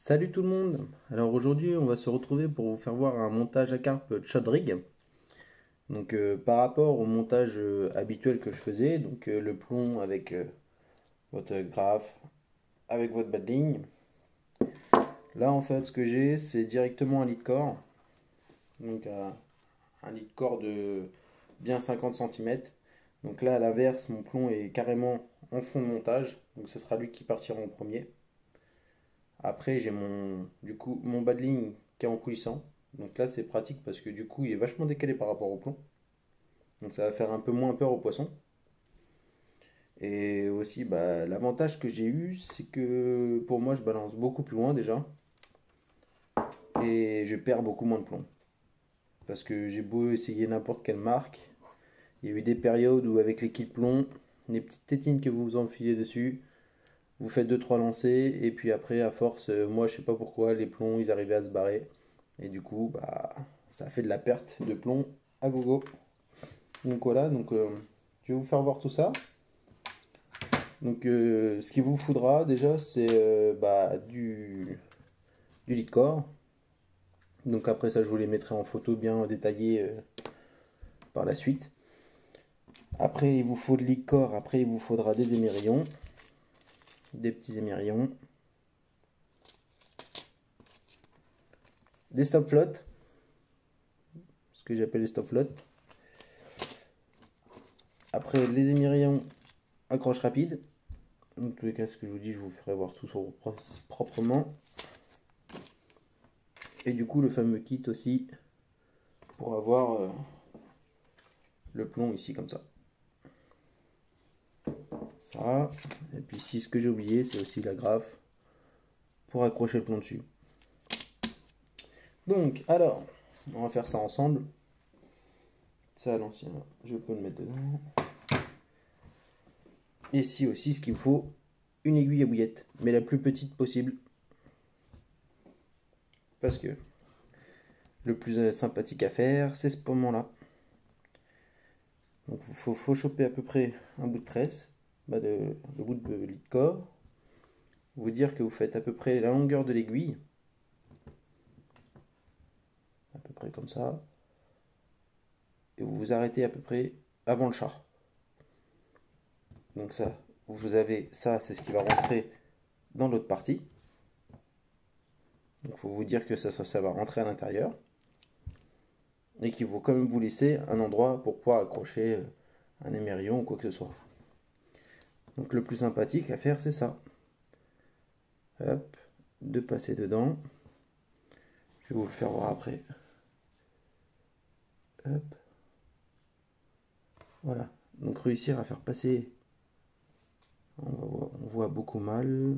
Salut tout le monde! Alors aujourd'hui on va se retrouver pour vous faire voir un montage à carpe Chodrig. Donc par rapport au montage habituel que je faisais, donc le plomb avec votre graphe, avec votre bas de ligne. Là en fait ce que j'ai c'est directement un lit de corps. Donc un lit de corps de bien 50 cm. Donc là à l'inverse mon plomb est carrément en fond de montage. Donc ce sera lui qui partira en premier. Après, j'ai mon bas de ligne qui est en coulissant. Donc là, c'est pratique parce que du coup, il est vachement décalé par rapport au plomb. Donc ça va faire un peu moins peur aux poissons. Et aussi, bah, l'avantage que j'ai eu, c'est que pour moi, je balance beaucoup plus loin déjà. Et je perds beaucoup moins de plomb. Parce que j'ai beau essayer n'importe quelle marque. Il y a eu des périodes où avec les kits plomb, les petites tétines que vous enfilez dessus, vous faites deux trois lancers. Et puis après, à force, moi, je sais pas pourquoi, les plombs, ils arrivaient à se barrer. Et du coup, bah, ça fait de la perte de plomb à gogo. Donc voilà, je vais vous faire voir tout ça. Donc ce qu'il vous faudra déjà, c'est bah, du lit de corps. Donc après ça, je vous les mettrai en photo bien détaillée par la suite. Après, il vous faut de lit de corps. Après, il vous faudra des émerillons. Des petits émerillons. Des stop flottes. Ce que j'appelle les stop flottes. Après, les émerillons accroche rapide. Dans tous les cas, ce que je vous dis, je vous ferai voir tout proprement. Et du coup, le fameux kit aussi pour avoir le plomb ici comme ça. Ça. Et puis ici, ce que j'ai oublié, c'est aussi la graffe pour accrocher le plomb dessus. Donc, alors, on va faire ça ensemble. Ça à l'ancien, je peux le mettre dedans. Et ici aussi, ce qu'il me faut, une aiguille à bouillette, mais la plus petite possible. Parce que le plus sympathique à faire, c'est ce pommon-là. Donc il faut choper à peu près un bout de tresse, le bout de lit de corps. Vous dire que vous faites à peu près la longueur de l'aiguille. À peu près comme ça. Et vous vous arrêtez à peu près avant le char. Donc ça, vous avez ça, c'est ce qui va rentrer dans l'autre partie. Donc il faut vous dire que ça va rentrer à l'intérieur. Et qu'il faut quand même vous laisser un endroit pour pouvoir accrocher un émerillon ou quoi que ce soit. Donc le plus sympathique à faire, c'est ça. Hop, de passer dedans. Je vais vous le faire voir après. Hop. Voilà. Donc réussir à faire passer. On voit beaucoup mal.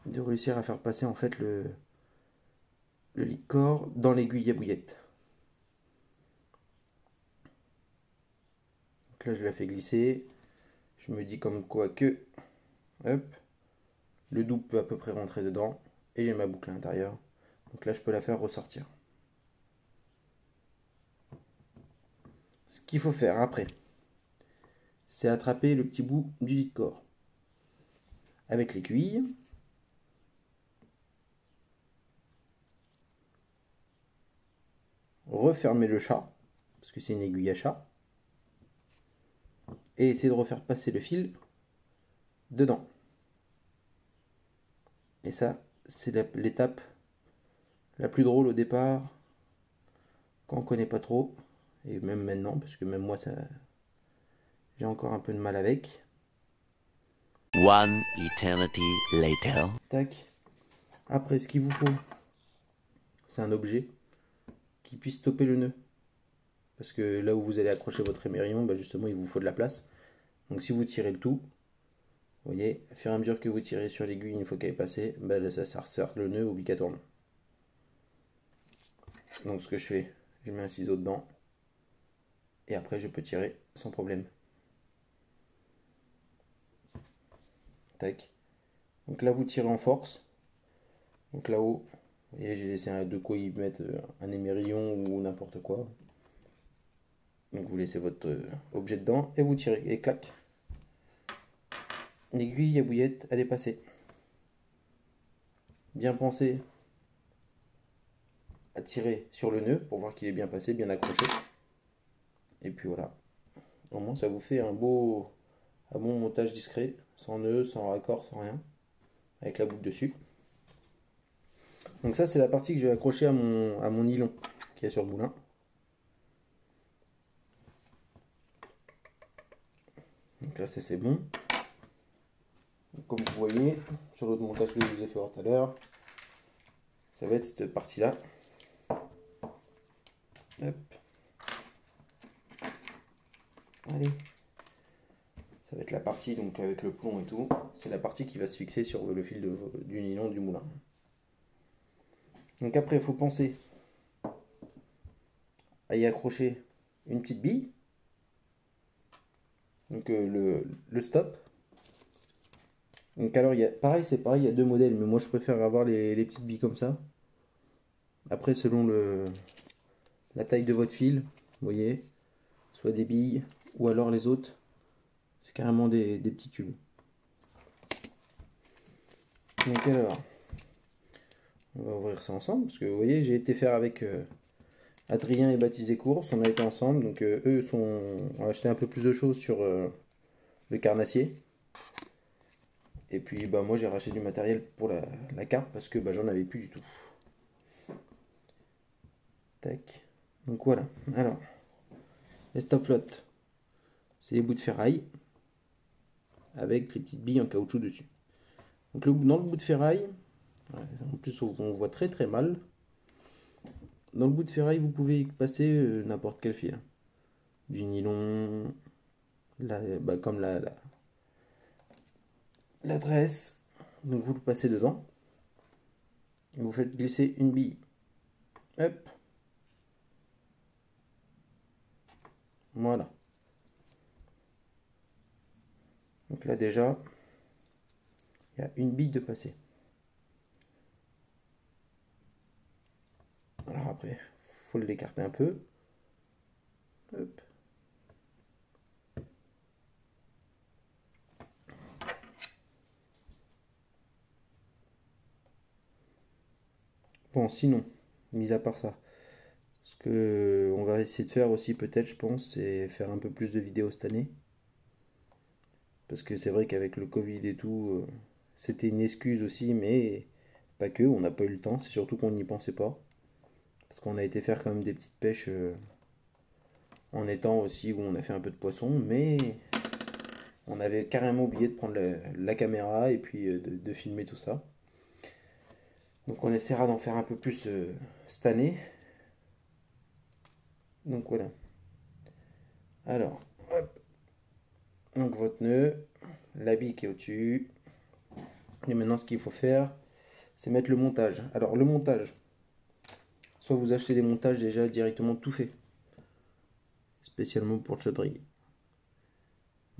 De réussir à faire passer en fait le lit de corps dans l'aiguille à bouillette. Donc là je la fais glisser. Je me dis comme quoi que hop, le double peut à peu près rentrer dedans. Et j'ai ma boucle à l'intérieur. Donc là je peux la faire ressortir. Ce qu'il faut faire après, c'est attraper le petit bout du lit de corps avec l'aiguille. Refermer le chat, parce que c'est une aiguille à chat. Et essayer de refaire passer le fil dedans. Et ça, c'est l'étape la plus drôle au départ, quand on connaît pas trop, et même maintenant, parce que même moi, j'ai encore un peu de mal avec. One eternity later. Tac. Après, ce qu'il vous faut, c'est un objet qui puisse stopper le nœud. Parce que là où vous allez accrocher votre émerillon, bah justement, il vous faut de la place. Donc si vous tirez le tout, vous voyez, au fur et à mesure que vous tirez sur l'aiguille, une fois qu'elle est passée, bah ça resserre le nœud obligatoirement. Donc ce que je fais, je mets un ciseau dedans. Et après, je peux tirer sans problème. Tac. Donc là, vous tirez en force. Donc là-haut, vous voyez, j'ai laissé de quoi y mettre un émerillon ou n'importe quoi. Donc vous laissez votre objet dedans et vous tirez. Et clac. L'aiguille à bouillette, elle est passée. Bien penser à tirer sur le nœud pour voir qu'il est bien passé, bien accroché. Et puis voilà. Au moins ça vous fait un bon montage discret, sans nœud, sans raccord, sans rien, avec la boucle dessus. Donc ça c'est la partie que je vais accrocher à mon nylon qui est sur le moulin. Donc là c'est bon. Comme vous voyez sur l'autre montage que je vous ai fait voir tout à l'heure, ça va être cette partie là. Hop. Allez. Ça va être la partie donc avec le plomb et tout. C'est la partie qui va se fixer sur le fil du nylon du moulin. Donc après il faut penser à y accrocher une petite bille. Donc le stop. Donc alors pareil, c'est pareil, il y a deux modèles, mais moi je préfère avoir les petites billes comme ça. Après selon la taille de votre fil, vous voyez, soit des billes ou alors les autres, c'est carrément des petits tubes. Donc alors, on va ouvrir ça ensemble, parce que vous voyez, j'ai été faire avec Adrien et Baptisé Course, on a été ensemble, donc eux ont acheté un peu plus de choses sur le carnassier. Et puis bah, moi j'ai racheté du matériel pour la carte, parce que bah, j'en avais plus du tout. Tac. Donc voilà. Alors, les stop flottes, c'est les bouts de ferraille avec les petites billes en caoutchouc dessus. Donc dans le bout de ferraille, en plus on voit très très mal. Dans le bout de ferraille, vous pouvez y passer n'importe quel fil. Du nylon, comme l'adresse. Donc vous le passez dedans. Et vous faites glisser une bille. Hop. Voilà. Donc là déjà, il y a une bille de passé. Alors après, il faut l'écarter un peu. Hop. Bon, sinon, mis à part ça, ce que on va essayer de faire aussi peut-être, je pense, c'est faire un peu plus de vidéos cette année. Parce que c'est vrai qu'avec le Covid et tout, c'était une excuse aussi, mais pas que, on n'a pas eu le temps, c'est surtout qu'on n'y pensait pas. Parce qu'on a été faire quand même des petites pêches en étang aussi, où on a fait un peu de poisson, mais on avait carrément oublié de prendre la caméra et puis de filmer tout ça. Donc on essaiera d'en faire un peu plus cette année. Donc voilà. Alors, hop. Donc votre nœud, la bille qui est au-dessus. Et maintenant ce qu'il faut faire, c'est mettre le montage. Alors le montage, soit vous achetez des montages déjà directement tout fait. Spécialement pour le chaudrier.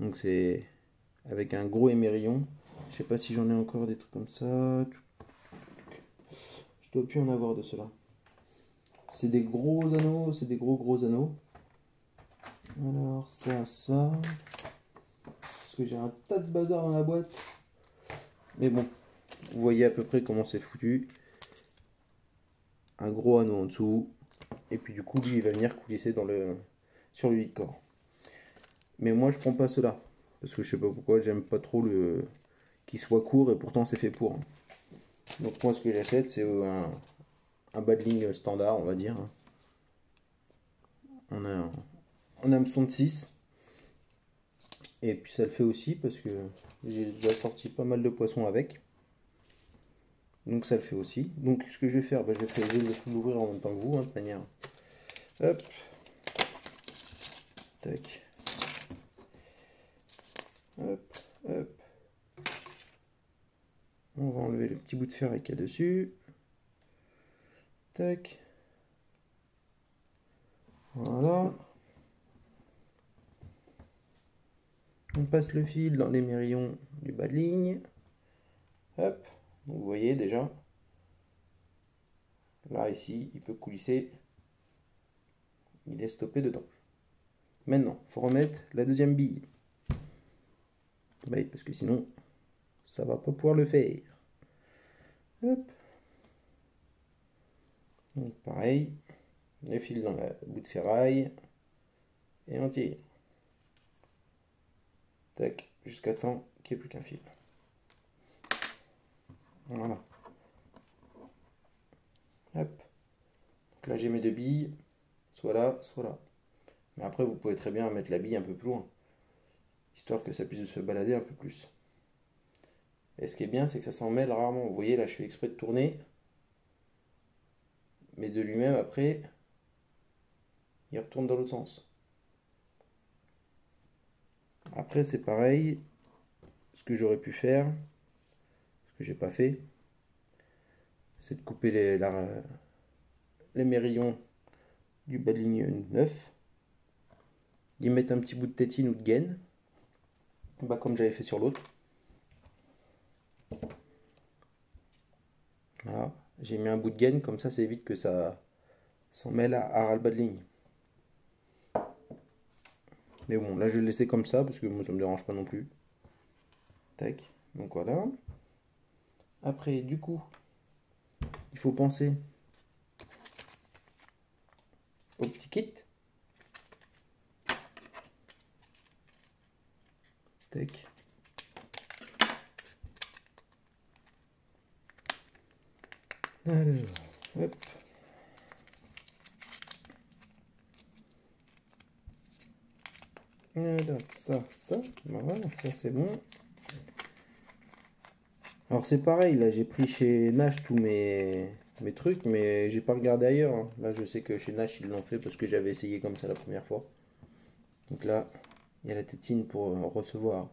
Donc c'est avec un gros émerillon. Je sais pas si j'en ai encore des trucs comme ça. Je dois plus en avoir de cela. C'est des gros anneaux, c'est des gros anneaux. Alors ça. Parce que j'ai un tas de bazar dans la boîte. Mais bon, vous voyez à peu près comment c'est foutu. Un gros anneau en dessous. Et puis du coup, lui, il va venir coulisser sur le lit de corps. Mais moi, je prends pas cela. Parce que je sais pas pourquoi, j'aime pas trop qu'il soit court et pourtant c'est fait pour. Donc moi, ce que j'achète, c'est un bas de ligne standard, on va dire. On a un hameçon de 6. Et puis ça le fait aussi parce que j'ai déjà sorti pas mal de poissons avec. Donc ça le fait aussi. Donc ce que je vais faire, je vais l'ouvrir en même temps que vous, de toute manière. Hop. Tac. Hop, hop. On va enlever le petit bout de ferraille qu'il y a dessus. Tac. Voilà. On passe le fil dans l'émerillon du bas de ligne. Hop. Donc vous voyez déjà. Là, ici, il peut coulisser. Il est stoppé dedans. Maintenant, il faut remettre la deuxième bille. Parce que sinon, ça va pas pouvoir le faire. Hop. Donc pareil, le fil dans la bout de ferraille et on tire. Tac, jusqu'à temps qu'il n'y ait plus qu'un fil. Voilà. Hop. Donc là j'ai mes deux billes, soit là, soit là. Mais après vous pouvez très bien mettre la bille un peu plus loin, histoire que ça puisse se balader un peu plus. Et ce qui est bien, c'est que ça s'en mêle rarement. Vous voyez là, je fais exprès de tourner, mais de lui-même après, il retourne dans l'autre sens. Après c'est pareil, ce que j'aurais pu faire, ce que j'ai pas fait, c'est de couper les mérillons du bas de ligne 9, d'y mettre un petit bout de tétine ou de gaine, bah comme j'avais fait sur l'autre. Voilà, j'ai mis un bout de gaine, comme ça évite que ça s'en mêle à le bas de ligne. Mais bon, là je vais le laisser comme ça parce que moi ça me dérange pas non plus. Tac, donc voilà. Après, du coup, il faut penser au petit kit. Tac. Alors, hop. Alors, ça, ben voilà, ça c'est bon. Alors c'est pareil, là j'ai pris chez Nash tous mes trucs, mais j'ai pas regardé ailleurs, hein. Là je sais que chez Nash ils l'ont fait parce que j'avais essayé comme ça la première fois. Donc là, il y a la tétine pour recevoir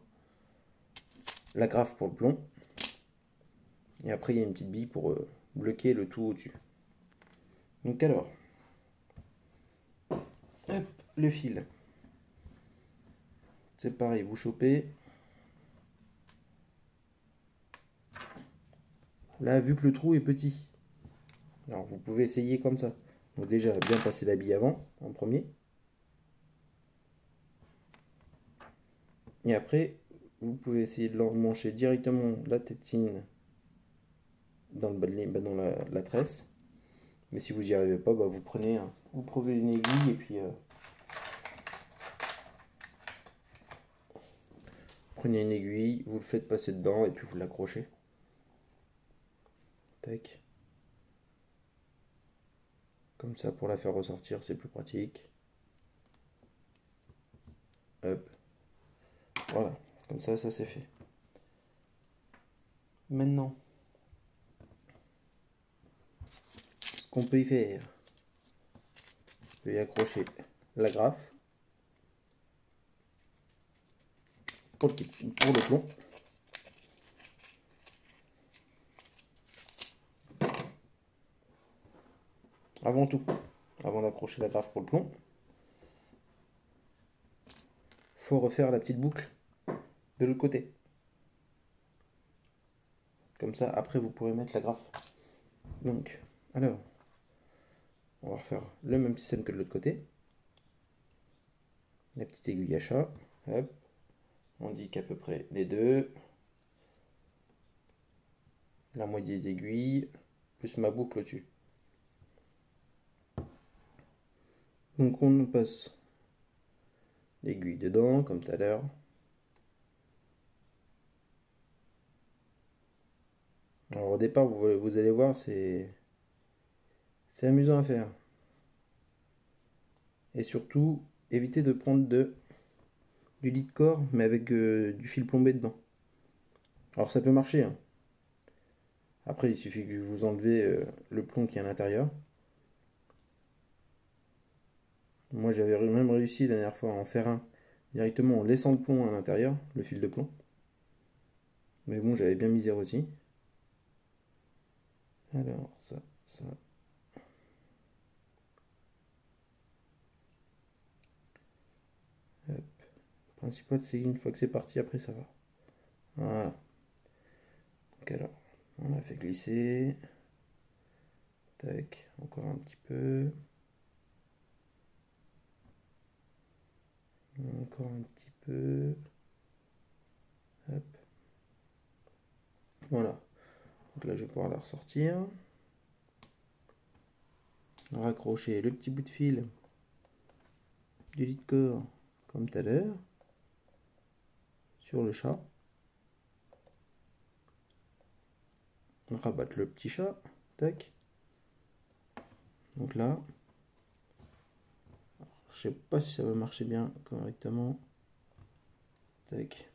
la graffe pour le plomb. Et après il y a une petite bille pour bloquer le tout au-dessus. Donc alors, hop, le fil. C'est pareil, vous chopez. Là, vu que le trou est petit, alors vous pouvez essayer comme ça. Donc déjà, bien passer la bille avant, en premier. Et après, vous pouvez essayer de l'emmancher directement la tétine dans le bas de ligne, dans la tresse. Mais si vous n'y arrivez pas, bah, vous prenez une aiguille et puis prenez une aiguille, vous le faites passer dedans et puis vous l'accrochez. Tac. Comme ça, pour la faire ressortir, c'est plus pratique. Hop. Voilà. Comme ça c'est fait. Maintenant, ce qu'on peut y faire, on peut y accrocher la graffe pour le plomb. Avant tout, avant d'accrocher la graffe pour le plomb, faut refaire la petite boucle de l'autre côté. Comme ça, après, vous pourrez mettre la graffe. Donc, alors, on va refaire le même système que de l'autre côté. La petite aiguille à chat. Hop. On dit qu'à peu près les deux. La moitié d'aiguille, plus ma boucle au-dessus. Donc on passe l'aiguille dedans, comme tout à l'heure. Alors au départ, vous allez voir, c'est amusant à faire. Et surtout, évitez de prendre du lit de corps, mais avec du fil plombé dedans. Alors ça peut marcher, hein. Après, il suffit que vous enlevez le plomb qui est à l'intérieur. Moi, j'avais même réussi la dernière fois à en faire un directement en laissant le plomb à l'intérieur, le fil de plomb. Mais bon, j'avais bien misère aussi. Alors, ça. Hop. Le principal, c'est une fois que c'est parti, après ça va. Voilà. Donc alors, on a fait glisser. Tac, encore un petit peu. Encore un petit peu. Hop. Voilà. Donc là, je vais pouvoir la ressortir. raccrocher le petit bout de fil du lit de corps comme tout à l'heure sur le chat. On rabatte le petit chat, tac. Donc là, je sais pas si ça va marcher bien correctement. Tac.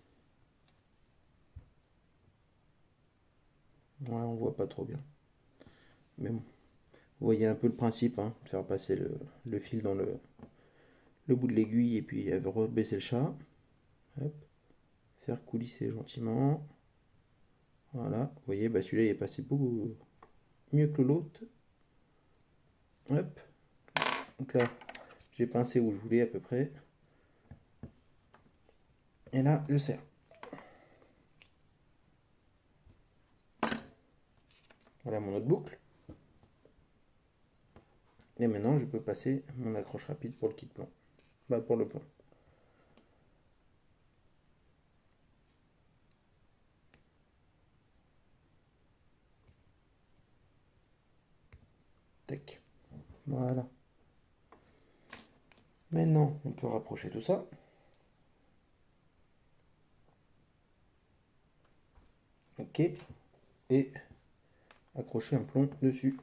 Voilà, on voit pas trop bien. Mais bon, vous voyez un peu le principe, hein, de faire passer le fil dans le bout de l'aiguille et puis rebaisser le chat. Hop. Faire coulisser gentiment. Voilà, vous voyez, bah celui-là il est passé beaucoup mieux que l'autre. Hop. Donc là, j'ai pincé où je voulais à peu près. Et là, je serre. Voilà mon autre boucle. Et maintenant, je peux passer mon accroche rapide pour le kit plomb. Bah, pour le plomb. Tac. Voilà. Maintenant, on peut rapprocher tout ça. Ok. Et accrocher un plomb dessus.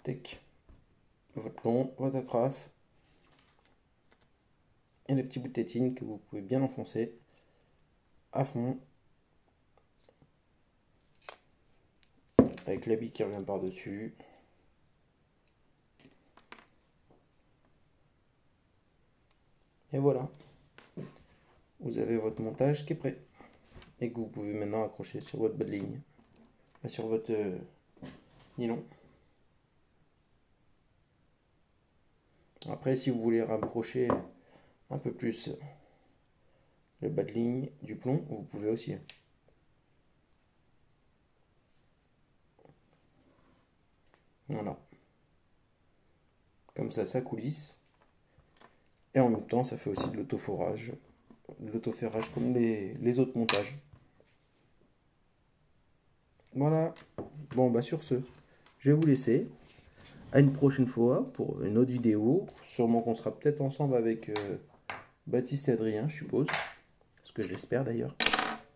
Tac. Votre plomb, votre agrafe. Et les petits bouts de tétine que vous pouvez bien enfoncer à fond. Avec l'habit qui revient par-dessus. Et voilà. Vous avez votre montage qui est prêt. Et que vous pouvez maintenant accrocher sur votre bas de ligne. Sur votre nylon. Après, si vous voulez rapprocher un peu plus le bas de ligne du plomb, vous pouvez aussi. Voilà. Comme ça coulisse. Et en même temps, ça fait aussi de l'autoforage. De l'autoferrage comme les autres montages. Voilà. Bon, bah sur ce, je vais vous laisser. À une prochaine fois pour une autre vidéo. Sûrement qu'on sera peut-être ensemble avec Baptiste et Adrien, je suppose. Ce que j'espère d'ailleurs.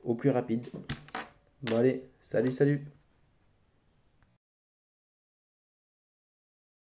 Au plus rapide. Bon allez, salut, salut.